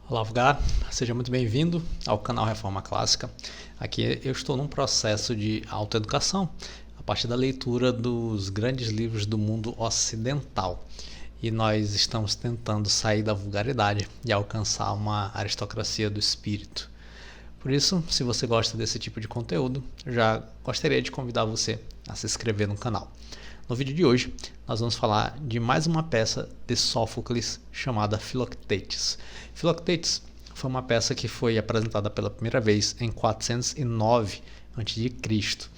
Olá, Vulgar, seja muito bem-vindo ao canal Reforma Clássica. Aqui eu estou num processo de autoeducação a partir da leitura dos grandes livros do mundo ocidental. E nós estamos tentando sair da vulgaridade e alcançar uma aristocracia do espírito. Por isso, se você gosta desse tipo de conteúdo, já gostaria de convidar você a se inscrever no canal. No vídeo de hoje, nós vamos falar de mais uma peça de Sófocles chamada Philoctetes. Philoctetes foi uma peça que foi apresentada pela primeira vez em 409 a.C.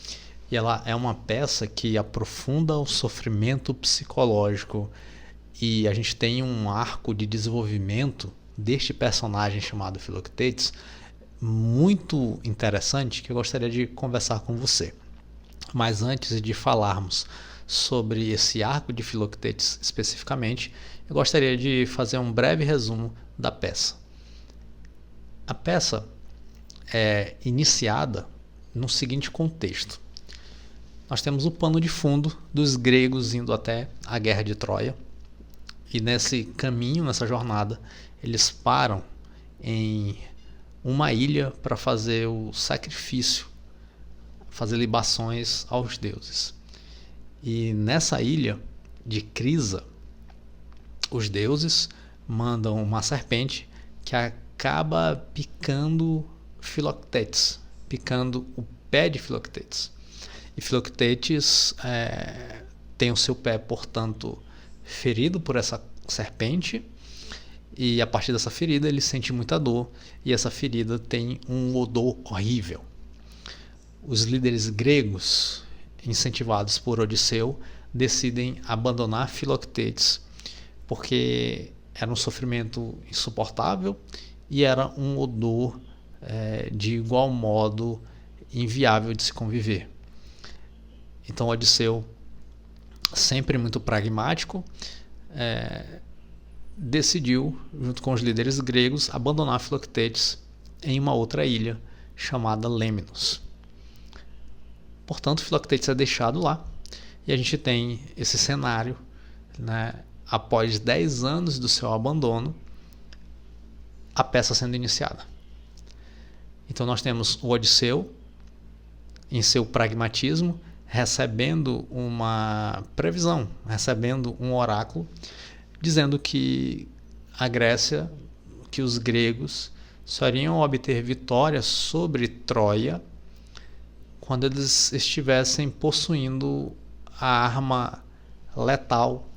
E ela é uma peça que aprofunda o sofrimento psicológico e a gente tem um arco de desenvolvimento deste personagem chamado Philoctetes muito interessante que eu gostaria de conversar com você. Mas antes de falarmos sobre esse arco de Philoctetes especificamente, eu gostaria de fazer um breve resumo da peça. A peça é iniciada no seguinte contexto. Nós temos o pano de fundo dos gregos indo até a Guerra de Troia, e nesse caminho, nessa jornada, eles param em uma ilha para fazer o sacrifício, fazer libações aos deuses. E nessa ilha de Crisa, os deuses mandam uma serpente que acaba picando Philoctetes, picando o pé de Philoctetes. E Philoctetes tem o seu pé, portanto, ferido por essa serpente, e a partir dessa ferida ele sente muita dor, e essa ferida tem um odor horrível. Os líderes gregos, incentivados por Odisseu, decidem abandonar Philoctetes porque era um sofrimento insuportável e era um odor de igual modo inviável de se conviver. Então Odisseu, sempre muito pragmático, decidiu, junto com os líderes gregos, abandonar Philoctetes em uma outra ilha chamada Lemnos. Portanto, Philoctetes é deixado lá e a gente tem esse cenário, né, após 10 anos do seu abandono, a peça sendo iniciada. Então nós temos o Odisseu, em seu pragmatismo, recebendo uma previsão, recebendo um oráculo, dizendo que a Grécia, que os gregos só iriam obter vitória sobre Troia quando eles estivessem possuindo a arma letal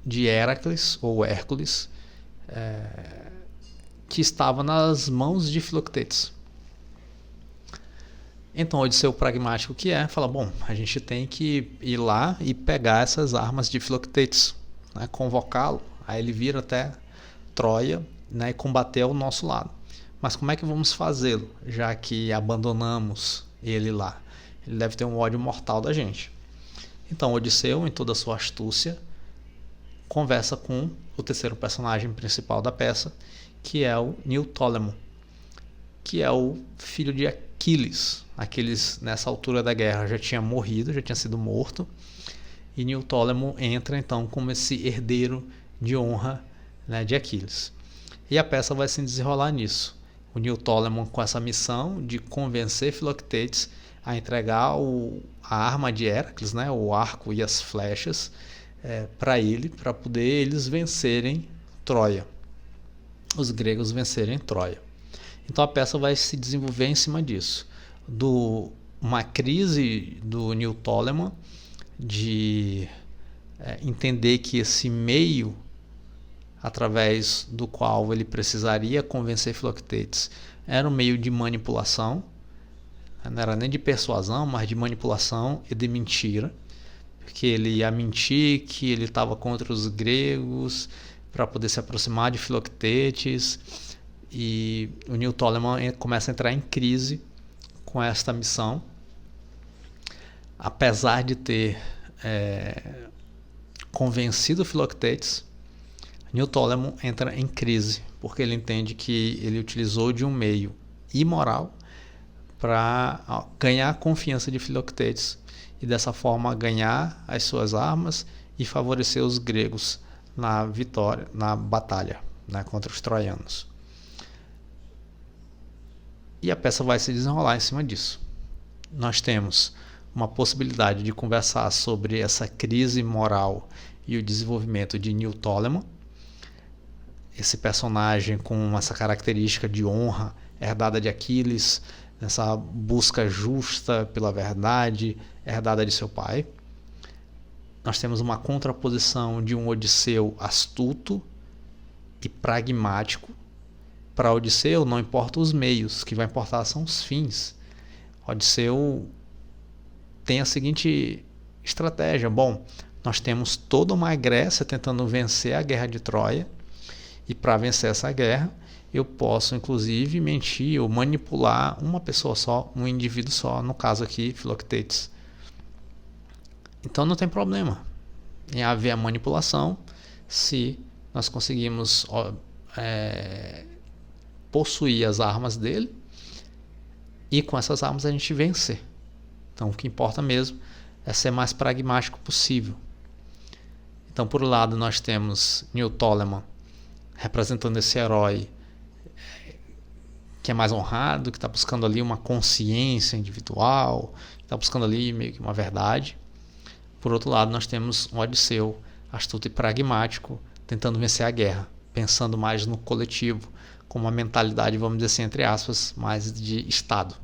de Heracles, ou Hércules, que estava nas mãos de Philoctetes. Então, Odisseu pragmático que fala, bom, a gente tem que ir lá e pegar essas armas de Philoctetes, né, convocá-lo, aí ele vir até Troia, né, e combater ao nosso lado. Mas como é que vamos fazê-lo, já que abandonamos ele lá? Ele deve ter um ódio mortal da gente. Então Odisseu, em toda a sua astúcia, conversa com o terceiro personagem principal da peça, que é o Neoptólemo, que é o filho de Aquiles. Aquiles, nessa altura da guerra, já tinha morrido, já tinha sido morto, e Neoptólemo entra então como esse herdeiro de honra, né, de Aquiles. E a peça vai se desenrolar nisso. O Neoptólemo com essa missão de convencer Philoctetes a entregar a arma de Heracles, né, o arco e as flechas, para ele, para poder eles vencerem Troia, os gregos vencerem Troia. Então a peça vai se desenvolver em cima disso, uma crise do Neoptólemo de entender que esse meio através do qual ele precisaria convencer Philoctetes era um meio de manipulação, não era nem de persuasão, mas de manipulação e de mentira, porque ele ia mentir que ele estava contra os gregos para poder se aproximar de Philoctetes, e o Neoptólemo começa a entrar em crise com esta missão, apesar de ter convencido Philoctetes. Neoptólemo entra em crise porque ele entende que ele utilizou de um meio imoral para ganhar a confiança de Philoctetes e dessa forma ganhar as suas armas e favorecer os gregos na vitória, na batalha, né, contra os troianos. E a peça vai se desenrolar em cima disso. Nós temos uma possibilidade de conversar sobre essa crise moral e o desenvolvimento de Neil Tolman, esse personagem com essa característica de honra herdada de Aquiles, essa busca justa pela verdade herdada de seu pai. Nós temos uma contraposição de um Odisseu astuto e pragmático. Para Odisseu não importa os meios, o que vai importar são os fins. Odisseu tem a seguinte estratégia: bom, nós temos toda uma Grécia tentando vencer a guerra de Troia, e para vencer essa guerra eu posso inclusive mentir ou manipular uma pessoa só, um indivíduo só, no caso aqui Filoctetes. Então não tem problema em haver a manipulação se nós conseguimos possuir as armas dele e com essas armas a gente vencer. Então o que importa mesmo é ser mais pragmático possível. Então por um lado nós temos Neil Tolman representando esse herói que é mais honrado, que está buscando ali uma consciência individual, que está buscando ali meio que uma verdade. Por outro lado nós temos um Odisseu astuto e pragmático, tentando vencer a guerra, pensando mais no coletivo, com uma mentalidade, vamos dizer assim, entre aspas, mais de Estado.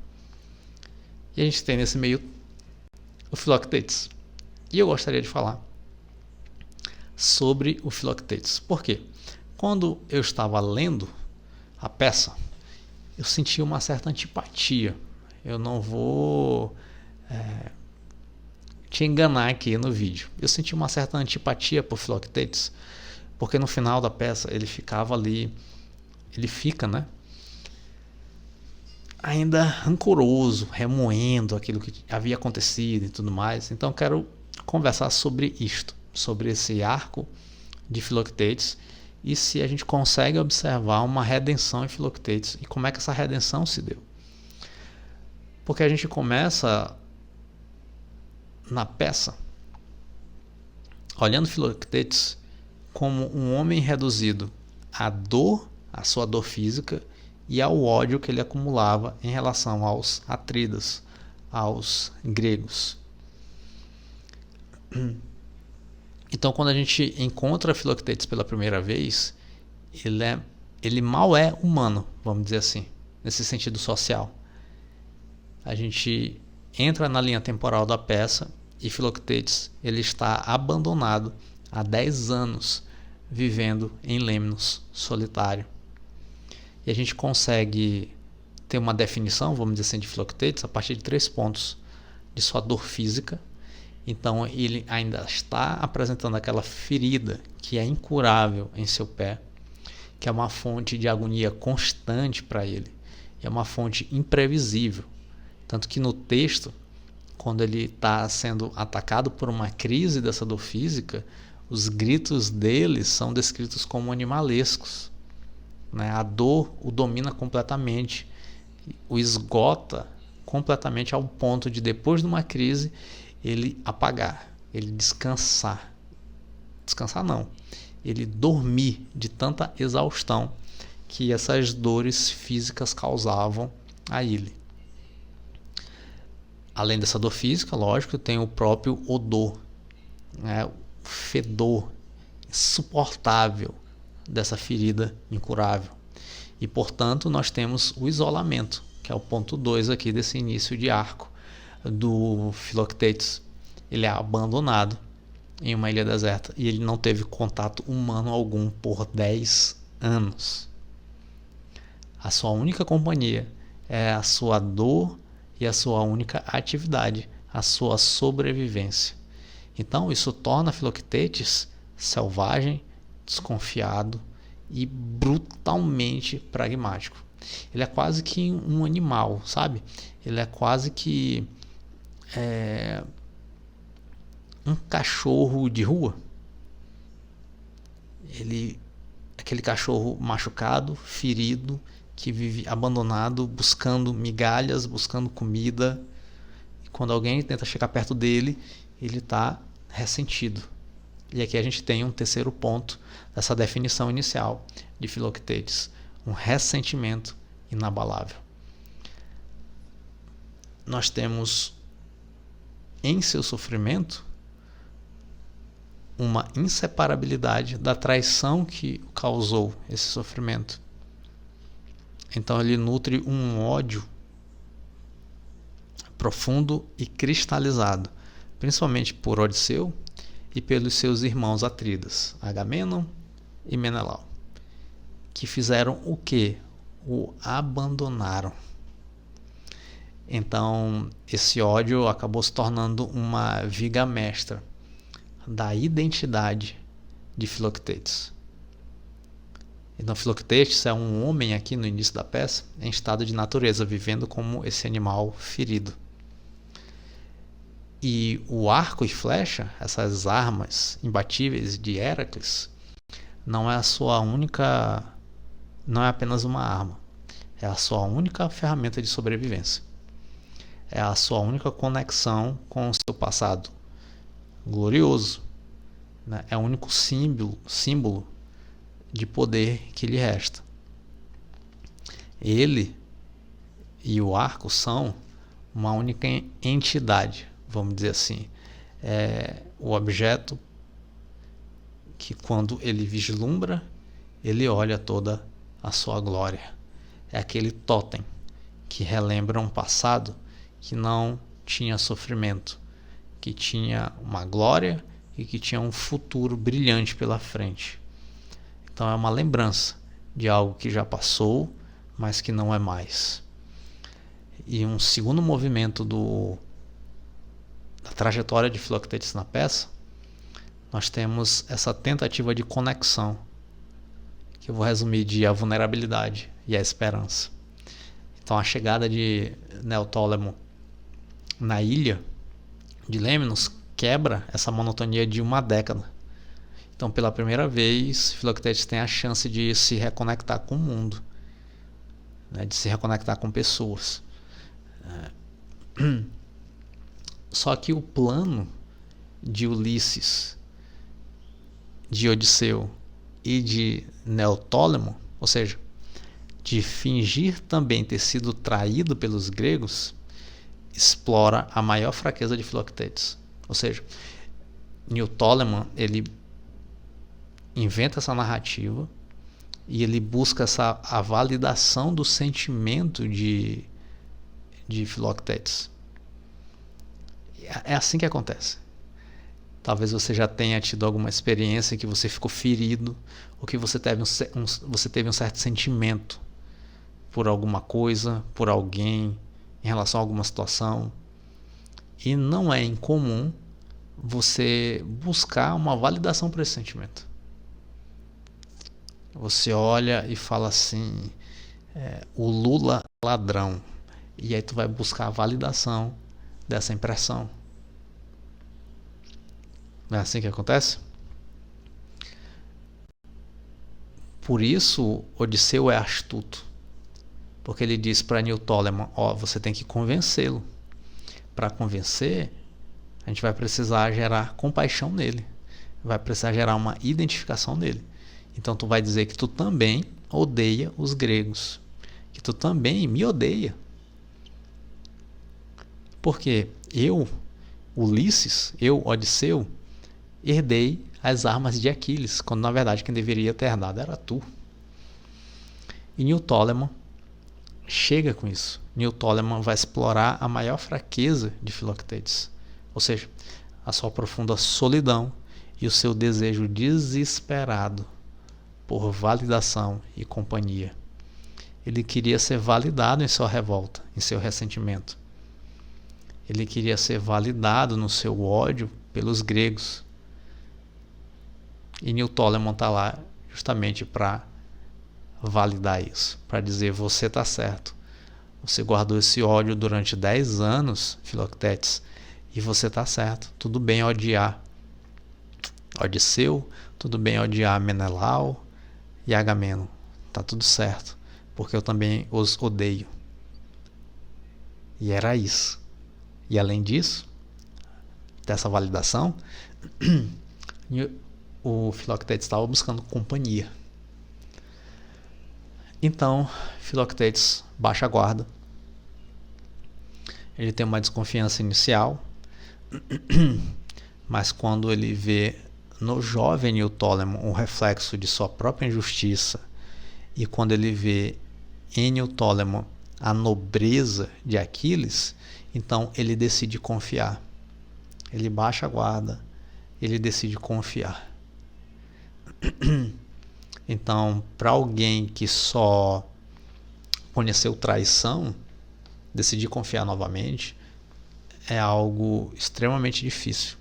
E a gente tem nesse meio o Filoctetes. E eu gostaria de falar sobre o Filoctetes. Por quê? Quando eu estava lendo a peça, eu senti uma certa antipatia. Eu não vou te enganar aqui no vídeo. Eu senti uma certa antipatia por Filoctetes, porque no final da peça ele ficava ali, ele fica, ainda rancoroso, remoendo aquilo que havia acontecido e tudo mais. Então eu quero conversar sobre isto, sobre esse arco de Filoctetes e se a gente consegue observar uma redenção em Filoctetes e como é que essa redenção se deu. Porque a gente começa na peça olhando Filoctetes como um homem reduzido à dor, à sua dor física e ao ódio que ele acumulava em relação aos Atrídados, aos gregos. Então, quando a gente encontra Filoctetes pela primeira vez, ele mal é humano, vamos dizer assim, nesse sentido social. A gente entra na linha temporal da peça e Filoctetes ele está abandonado há 10 anos, vivendo em Lemnos, solitário. E a gente consegue ter uma definição, vamos dizer assim, de Filoctetes a partir de 3 pontos: de sua dor física. Então ele ainda está apresentando aquela ferida que é incurável em seu pé, que é uma fonte de agonia constante para ele, é uma fonte imprevisível. Tanto que no texto, quando ele está sendo atacado por uma crise dessa dor física, os gritos dele são descritos como animalescos. A dor o domina completamente, o esgota completamente ao ponto de, depois de uma crise, ele apagar, ele descansar não, ele dormir de tanta exaustão que essas dores físicas causavam a ele. Além dessa dor física, lógico, tem o próprio odor, o fedor insuportável dessa ferida incurável. E, portanto, nós temos o isolamento, que é o ponto 2 aqui desse início de arco do Filoctetes. Ele é abandonado em uma ilha deserta e ele não teve contato humano algum por 10 anos. A sua única companhia é a sua dor e a sua única atividade, a sua sobrevivência. Então isso torna Filoctetes selvagem, desconfiado e brutalmente pragmático. Ele é quase que um animal, sabe? Ele é quase que um cachorro de rua. Aquele cachorro machucado, ferido, que vive abandonado, buscando migalhas, buscando comida. E quando alguém tenta chegar perto dele, ele está ressentido. E aqui a gente tem um terceiro ponto dessa definição inicial de Filoctetes: um ressentimento inabalável. nós temos em seu sofrimento uma inseparabilidade da traição que causou esse sofrimento. Então ele nutre um ódio profundo e cristalizado, principalmente por Odisseu e pelos seus irmãos Atridas, Agamenon e Menelau, que fizeram o quê? O abandonaram. Então esse ódio acabou se tornando uma viga mestra da identidade de Filoctetes. Então Filoctetes é um homem aqui no início da peça em estado de natureza, vivendo como esse animal ferido. E o arco e flecha, essas armas imbatíveis de Heracles, não é apenas uma arma, é a sua única ferramenta de sobrevivência. É a sua única conexão com o seu passado glorioso, né? É o único símbolo de poder que lhe resta. Ele e o arco são uma única entidade, vamos dizer assim. É o objeto que, quando ele vislumbra, ele olha toda a sua glória. É aquele totem que relembra um passado que não tinha sofrimento, que tinha uma glória e que tinha um futuro brilhante pela frente. Então é uma lembrança de algo que já passou, mas que não é mais. E um segundo movimento da trajetória de Filoctetes na peça, nós temos essa tentativa de conexão, que eu vou resumir de a vulnerabilidade e a esperança. Então a chegada de Neoptólemo na ilha de Lemnos quebra essa monotonia de uma década. Então, pela primeira vez, Filoctetes tem a chance de se reconectar com o mundo, né, de se reconectar com pessoas. Só que o plano de Ulisses, de Odisseu e de Neoptólemo, ou seja, de fingir também ter sido traído pelos gregos, explora a maior fraqueza de Filoctetes. Ou seja, Neoptólemo, ele inventa essa narrativa e ele busca a validação do sentimento de Filoctetes. É assim que acontece. Talvez você já tenha tido alguma experiência em que você ficou ferido, ou que você teve um certo sentimento por alguma coisa, por alguém, em relação a alguma situação. E não é incomum você buscar uma validação para esse sentimento. Você olha e fala assim, o Lula é ladrão. E aí tu vai buscar a validação dessa impressão. Não é assim que acontece? Por isso Odisseu é astuto, porque ele diz para Neoptólemo, você tem que convencê-lo. Para convencer, a gente vai precisar gerar compaixão nele, vai precisar gerar uma identificação nele. Então tu vai dizer que tu também odeia os gregos, que tu também me odeia. Porque eu, Ulisses, Odisseu, herdei as armas de Aquiles, quando na verdade quem deveria ter herdado era tu. E Neoptólemo chega com isso. Neoptólemo vai explorar a maior fraqueza de Filoctetes, ou seja, a sua profunda solidão e o seu desejo desesperado por validação e companhia. Ele queria ser validado em sua revolta, em seu ressentimento. Ele queria ser validado no seu ódio pelos gregos. E Neoptólemo está lá justamente para validar isso, para dizer, você está certo. Você guardou esse ódio durante 10 anos, Filoctetes, e você está certo. Tudo bem odiar Odisseu, tudo bem odiar Menelau e Agamenon. Está tudo certo, porque eu também os odeio. E era isso. E além disso, dessa validação, o Filoctetes estava buscando companhia. Então, Filoctetes baixa a guarda Ele tem uma desconfiança inicial, mas quando ele vê no jovem Neoptólemo um reflexo de sua própria injustiça, e quando ele vê em Neoptólemo a nobreza de Aquiles, então ele decide confiar. Ele baixa a guarda, ele decide confiar. Então, para alguém que só conheceu traição, decidir confiar novamente é algo extremamente difícil.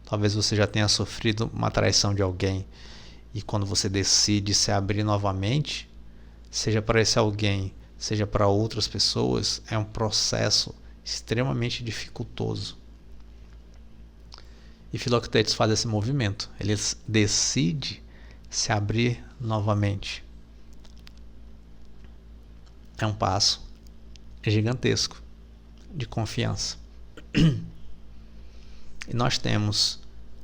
Talvez você já tenha sofrido uma traição de alguém, e quando você decide se abrir novamente, seja para esse alguém, seja para outras pessoas, é um processo extremamente dificultoso. E Filoctetes faz esse movimento. Ele decide se abrir novamente. É um passo gigantesco de confiança. E nós temos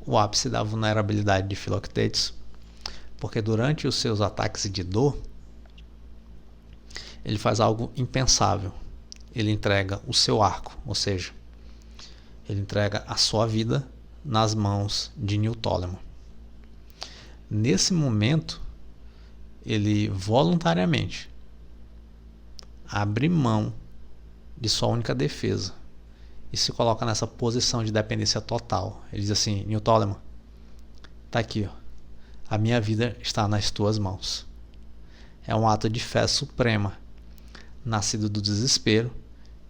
o ápice da vulnerabilidade de Filoctetes, porque durante os seus ataques de dor, ele faz algo impensável. Ele entrega o seu arco, ou seja, ele entrega a sua vida nas mãos de Neoptólemo. Nesse momento, ele voluntariamente abre mão de sua única defesa e se coloca nessa posição de dependência total. Ele diz assim: Neoptólemo, tá aqui, ó, a minha vida está nas tuas mãos. É um ato de fé suprema, nascido do desespero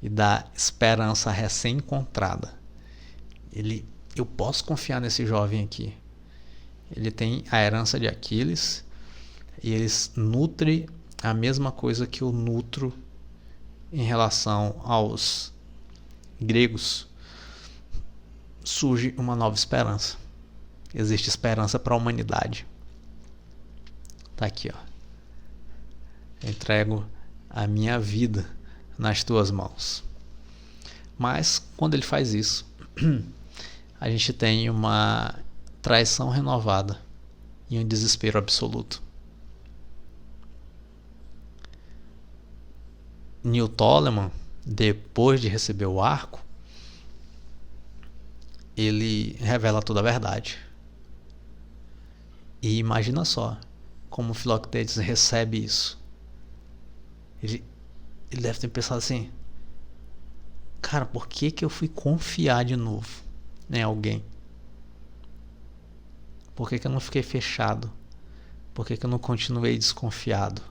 e da esperança recém-encontrada. Eu posso confiar nesse jovem aqui. Ele tem a herança de Aquiles e ele nutre a mesma coisa que eu nutro em relação aos gregos. Surge uma nova esperança. Existe esperança para a humanidade. Tá aqui, ó. Eu entrego a minha vida nas tuas mãos. Mas quando ele faz isso, a gente tem uma traição renovada e um desespero absoluto. Neoptólemo, depois de receber o arco, ele revela toda a verdade. E imagina só como Filoctetes recebe isso. Ele deve ter pensado assim: cara, por que eu fui confiar de novo em alguém? Por que eu não fiquei fechado? Por que eu não continuei desconfiado?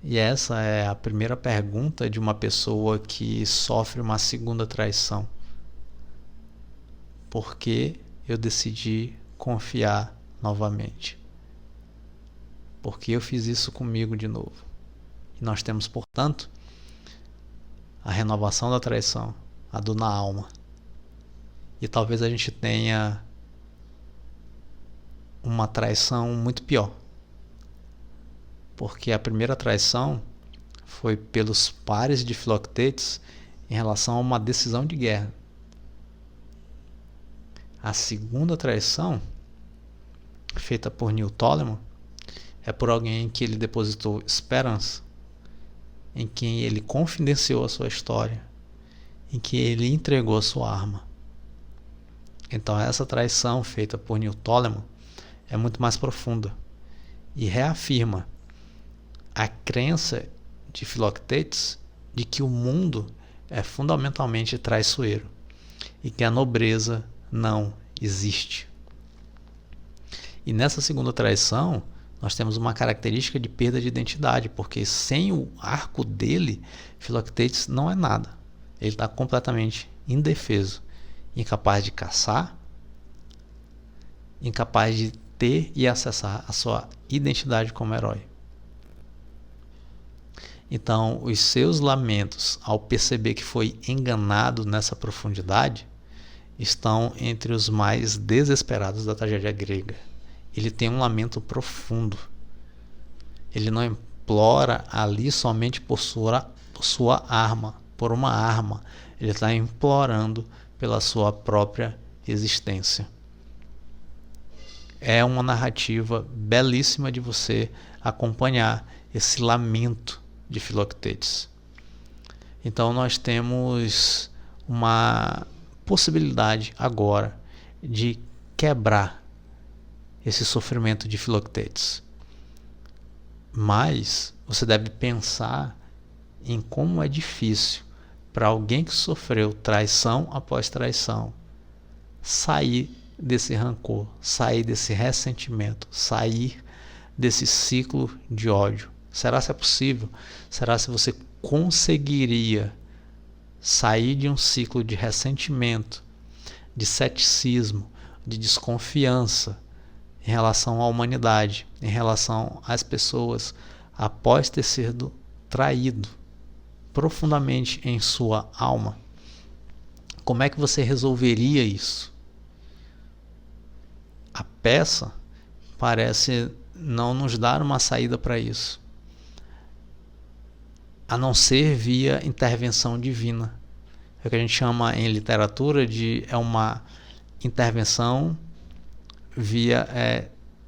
E essa é a primeira pergunta de uma pessoa que sofre uma segunda traição. Por que eu decidi confiar novamente? Por que eu fiz isso comigo de novo? E nós temos, portanto, a renovação da traição, a dor na alma. E talvez a gente tenha uma traição muito pior. Porque a primeira traição foi pelos pares de Filoctetes em relação a uma decisão de guerra. A segunda traição, feita por Neoptólemo, é por alguém em que ele depositou esperança, em quem ele confidenciou a sua história, em que ele entregou a sua arma. Então essa traição feita por Neoptólemo é muito mais profunda e reafirma a crença de Filoctetes de que o mundo é fundamentalmente traiçoeiro e que a nobreza não existe. E nessa segunda traição, nós temos uma característica de perda de identidade, porque sem o arco dele, Filoctetes não é nada. Ele está completamente indefeso, incapaz de caçar, incapaz de ter e acessar a sua identidade como herói. Então, os seus lamentos, ao perceber que foi enganado nessa profundidade, estão entre os mais desesperados da tragédia grega. Ele tem um lamento profundo. Ele não implora ali somente por sua arma, por uma arma. Ele está implorando pela sua própria existência. É uma narrativa belíssima de você acompanhar esse lamento de Filoctetes. Então nós temos uma possibilidade agora de quebrar esse sofrimento de Filoctetes. Mas você deve pensar em como é difícil para alguém que sofreu traição após traição sair desse rancor, sair desse ressentimento, sair desse ciclo de ódio. Será se é possível? Será se você conseguiria sair de um ciclo de ressentimento, de ceticismo, de desconfiança em relação à humanidade, em relação às pessoas, após ter sido traído profundamente em sua alma? Como é que você resolveria isso? A peça parece não nos dar uma saída para isso, a não ser via intervenção divina. É o que a gente chama em literatura de uma intervenção via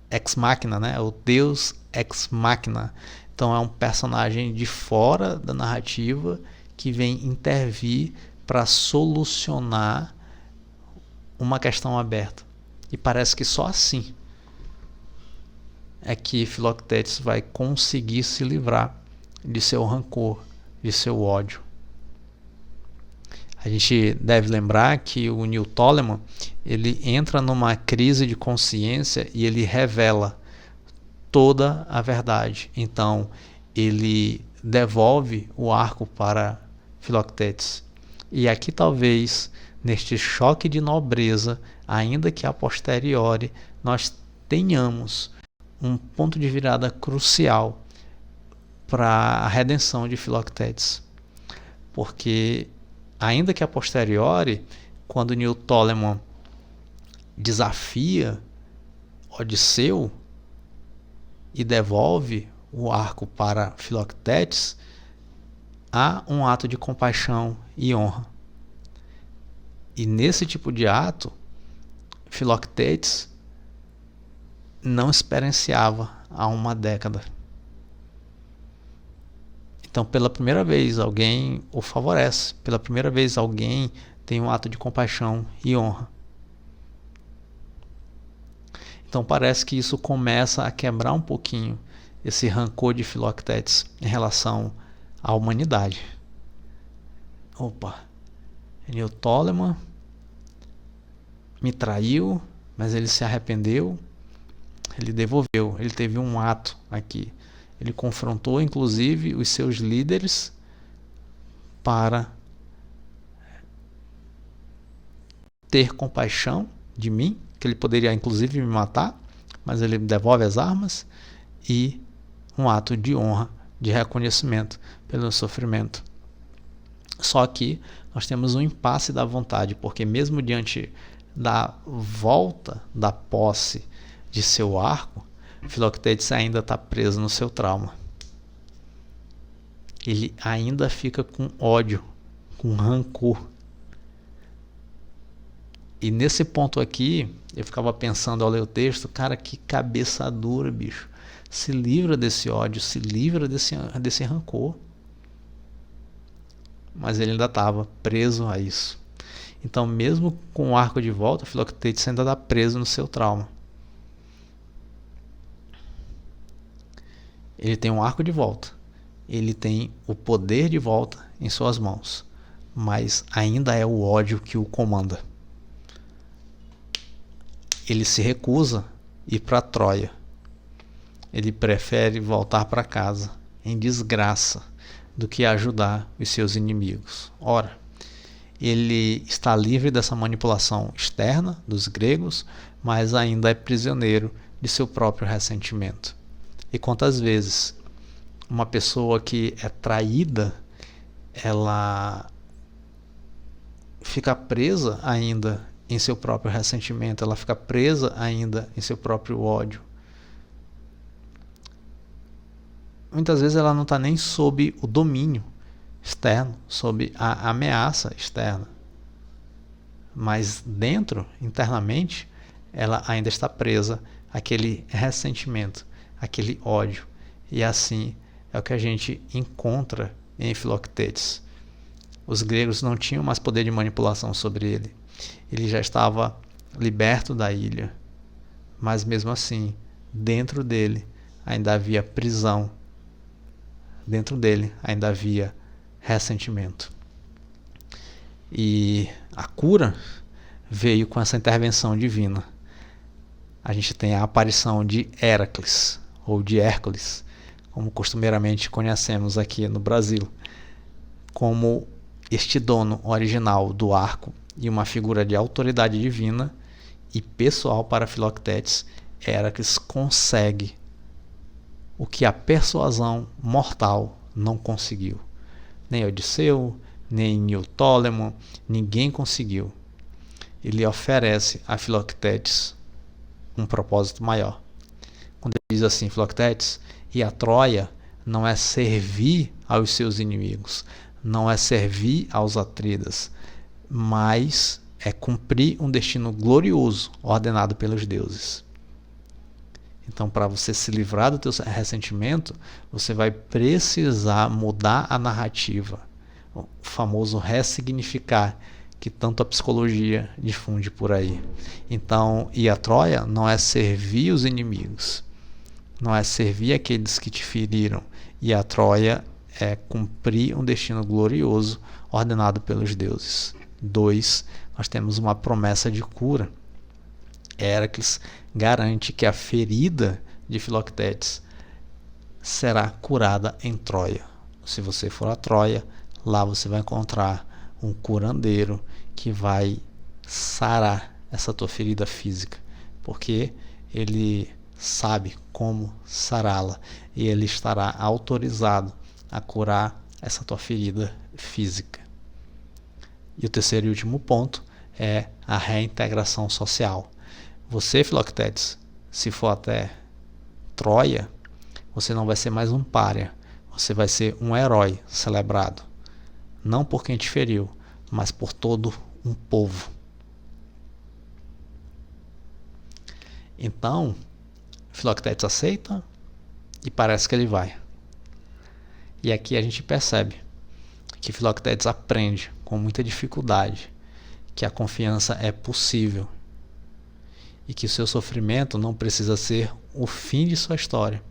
ex machina, né? O Deus ex machina. Então é um personagem de fora da narrativa que vem intervir para solucionar uma questão aberta. E parece que só assim é que Filoctetes vai conseguir se livrar de seu rancor, de seu ódio. A gente deve lembrar que o Neil Tolleman, ele entra numa crise de consciência e ele revela toda a verdade. Então, ele devolve o arco para Filoctetes. E aqui talvez, neste choque de nobreza, ainda que a posteriori, nós tenhamos um ponto de virada crucial para a redenção de Filoctetes. Porque, ainda que a posteriori, quando Neil Tolleman desafia Odisseu e devolve o arco para Filoctetes, há um ato de compaixão e honra. E nesse tipo de ato, Filoctetes não experienciava há uma década. Então, pela primeira vez, alguém o favorece. Pela primeira vez, alguém tem um ato de compaixão e honra. Então, parece que isso começa a quebrar um pouquinho esse rancor de Filoctetes em relação à humanidade. Opa, Neil Tolleman me traiu, mas ele se arrependeu, ele devolveu, ele teve um ato aqui. Ele confrontou, inclusive, os seus líderes para ter compaixão de mim, que ele poderia, inclusive, me matar, mas ele me devolve as armas, e um ato de honra, de reconhecimento pelo sofrimento. Só que nós temos um impasse da vontade, porque mesmo diante da volta da posse de seu arco, Filoctetes ainda está preso no seu trauma. Ele ainda fica com ódio, com rancor. E nesse ponto aqui, eu ficava pensando ao ler o texto, cara, que cabeça dura, bicho. Se livra desse ódio, se livra desse rancor. Mas ele ainda estava preso a isso. Então, mesmo com o arco de volta, Filoctetes ainda está preso no seu trauma. Ele tem um arco de volta. Ele tem o poder de volta em suas mãos. Mas ainda é o ódio que o comanda. Ele se recusa a ir para Troia. Ele prefere voltar para casa em desgraça do que ajudar os seus inimigos. Ora, ele está livre dessa manipulação externa dos gregos, mas ainda é prisioneiro de seu próprio ressentimento. E quantas vezes uma pessoa que é traída, ela fica presa ainda em seu próprio ressentimento, ela fica presa ainda em seu próprio ódio. Muitas vezes ela não está nem sob o domínio externo, sob a ameaça externa. Mas dentro, internamente, ela ainda está presa àquele ressentimento, àquele ódio. E assim é o que a gente encontra em Filoctetes. Os gregos não tinham mais poder de manipulação sobre ele. Ele já estava liberto da ilha, mas mesmo assim, dentro dele ainda havia prisão, dentro dele ainda havia ressentimento. E a cura veio com essa intervenção divina. A gente tem a aparição de Heracles, ou de Hércules, como costumeiramente conhecemos aqui no Brasil, como este dono original do arco e uma figura de autoridade divina e pessoal para Filoctetes. Heracles consegue o que a persuasão mortal não conseguiu. Nem Odisseu, nem Neoptólemo, ninguém conseguiu. Ele oferece a Filoctetes um propósito maior. Quando ele diz assim, Filoctetes, e a Troia não é servir aos seus inimigos, não é servir aos atridas, mas é cumprir um destino glorioso ordenado pelos deuses. Então, para você se livrar do teu ressentimento, você vai precisar mudar a narrativa, o famoso ressignificar, que tanto a psicologia difunde por aí. Então, e a Troia não é servir os inimigos, não é servir aqueles que te feriram, e a Troia é cumprir um destino glorioso ordenado pelos deuses. 2. Nós temos uma promessa de cura. Heracles garante que a ferida de Filoctetes será curada em Troia. Se você for a Troia, lá você vai encontrar um curandeiro que vai sarar essa tua ferida física, porque ele sabe como sará-la e ele estará autorizado a curar essa tua ferida física. E o terceiro e último ponto é a reintegração social. Você, Filoctetes, se for até Troia, você não vai ser mais um pária, você vai ser um herói celebrado. Não por quem te feriu, mas por todo um povo. Então, Filoctetes aceita e parece que ele vai. E aqui a gente percebe que Filoctetes aprende com muita dificuldade que a confiança é possível e que o seu sofrimento não precisa ser o fim de sua história,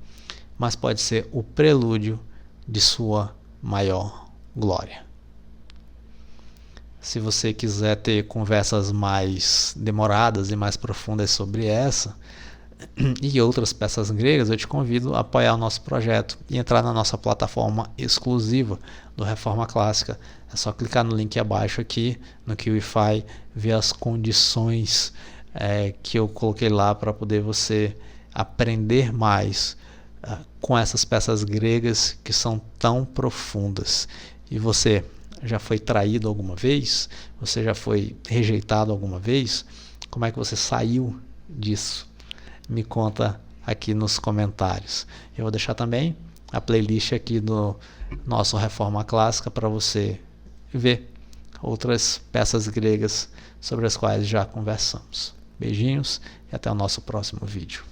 mas pode ser o prelúdio de sua maior glória. Se você quiser ter conversas mais demoradas e mais profundas sobre essa e outras peças gregas, eu te convido a apoiar o nosso projeto e entrar na nossa plataforma exclusiva do Reforma Clássica. É só clicar no link abaixo aqui no Kiwify, ver as condições que eu coloquei lá para poder você aprender mais com essas peças gregas que são tão profundas. E você já foi traído alguma vez? Você já foi rejeitado alguma vez? Como é que você saiu disso? Me conta aqui nos comentários. Eu vou deixar também a playlist aqui do nosso Reforma Clássica para você ver outras peças gregas sobre as quais já conversamos. Beijinhos e até o nosso próximo vídeo.